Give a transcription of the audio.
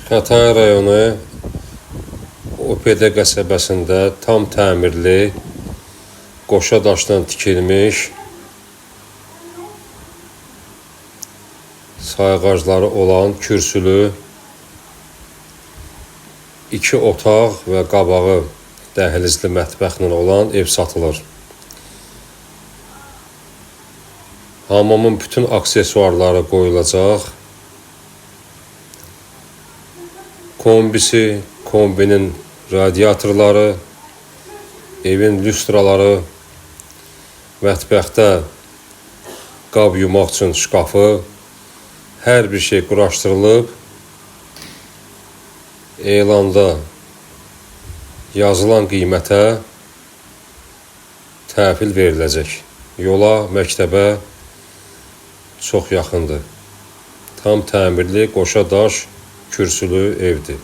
Xətai rayonu OPD qəsəbəsində tam təmirli, qoşa daşdan tikilmiş, sayğacları olan kürsülü 2 otaq və qabağı dəhlizli mətbəxlə olan ev satılır. Hamamın bütün aksesuarları qoyulacaq. Kombisi, kombinin radiatorları, evin lüstraları, mətbəxdə qab yumaq üçün şkafı, hər bir şey quraşdırılıb. Elanda yazılan qiymətə təhvil veriləcək. Yola, məktəbə çox yaxındır. Tam təmirli, qoşa daş, kürsülü evdir.